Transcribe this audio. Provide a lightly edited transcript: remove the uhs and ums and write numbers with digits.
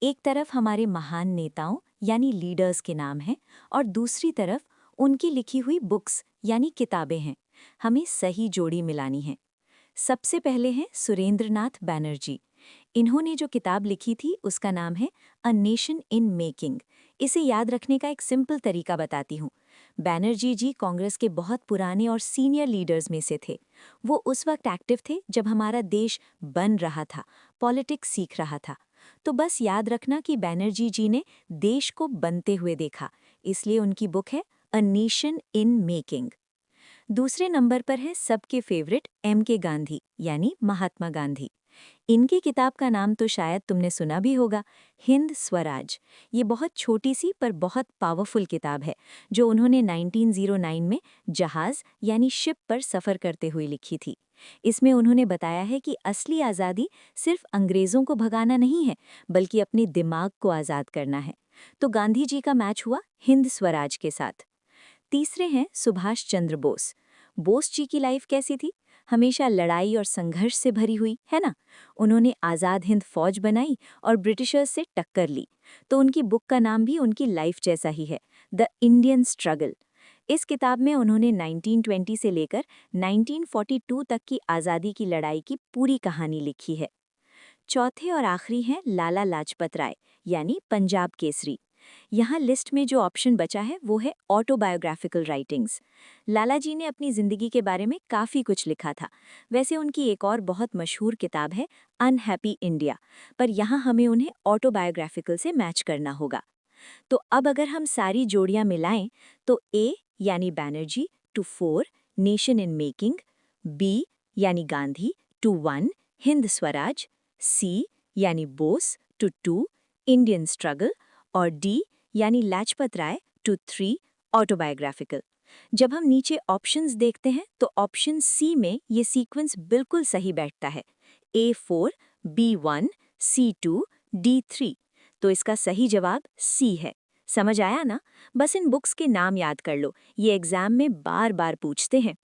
एक तरफ हमारे महान नेताओं यानी लीडर्स के नाम हैं और दूसरी तरफ उनकी लिखी हुई बुक्स यानी किताबें हैं। हमें सही जोड़ी मिलानी है। सबसे पहले हैं सुरेंद्रनाथ बैनर्जी। इन्होंने जो किताब लिखी थी उसका नाम है अ नेशन इन मेकिंग। इसे याद रखने का एक सिंपल तरीका बताती हूँ। बैनर्जी जी कांग्रेस के बहुत पुराने और सीनियर लीडर्स में से थे। वो उस वक्त एक्टिव थे जब हमारा देश बन रहा था, पॉलिटिक्स सीख रहा था। तो बस याद रखना कि बैनर्जी जी ने देश को बनते हुए देखा, इसलिए उनकी बुक है अ नेशन इन मेकिंग। दूसरे नंबर पर है सबके फेवरेट M.K. गांधी यानी महात्मा गांधी। इनकी किताब का नाम तो शायद तुमने सुना भी होगा, हिंद स्वराज। ये बहुत छोटी सी पर बहुत पावरफुल किताब है जो उन्होंने 1909 में जहाज यानी शिप पर सफ़र करते हुए लिखी थी। इसमें उन्होंने बताया है कि असली आज़ादी सिर्फ अंग्रेज़ों को भगाना नहीं है, बल्कि अपने दिमाग को आज़ाद करना है। तो गांधी जी का मैच हुआ हिंद स्वराज के साथ। तीसरे हैं सुभाष चंद्र बोस। बोस जी की लाइफ कैसी थी? हमेशा लड़ाई और संघर्ष से भरी हुई, है ना? उन्होंने आज़ाद हिंद फौज बनाई और ब्रिटिशर्स से टक्कर ली। तो उनकी बुक का नाम भी उनकी लाइफ जैसा ही है, द इंडियन स्ट्रगल। इस किताब में उन्होंने 1920 से लेकर 1942 तक की आज़ादी की लड़ाई की पूरी कहानी लिखी है। चौथे और आखिरी हैं लाला लाजपत राय यानी पंजाब केसरी। यहाँ लिस्ट में जो ऑप्शन बचा है वो है ऑटोबायोग्राफिकल राइटिंग्स। लाला जी ने अपनी ज़िंदगी के बारे में काफ़ी कुछ लिखा था। वैसे उनकी एक और बहुत मशहूर किताब है अनहैप्पी इंडिया, पर यहाँ हमें उन्हें ऑटोबायोग्राफिकल से मैच करना होगा। तो अब अगर हम सारी जोड़ियाँ मिलाएं तो ए यानी Banerjee to 4 nation in making, B यानी गांधी टू 1 हिंद स्वराज, सी यानी बोस टू 2 इंडियन स्ट्रगल और डी यानी लाजपत राय टू 3 ऑटोबायोग्राफिकल। जब हम नीचे ऑप्शंस देखते हैं तो ऑप्शन सी में ये सीक्वेंस बिल्कुल सही बैठता है, A4, B1, C2, D3। तो इसका सही जवाब सी है। समझ आया ना? बस इन बुक्स के नाम याद कर लो, ये एग्जाम में बार बार पूछते हैं।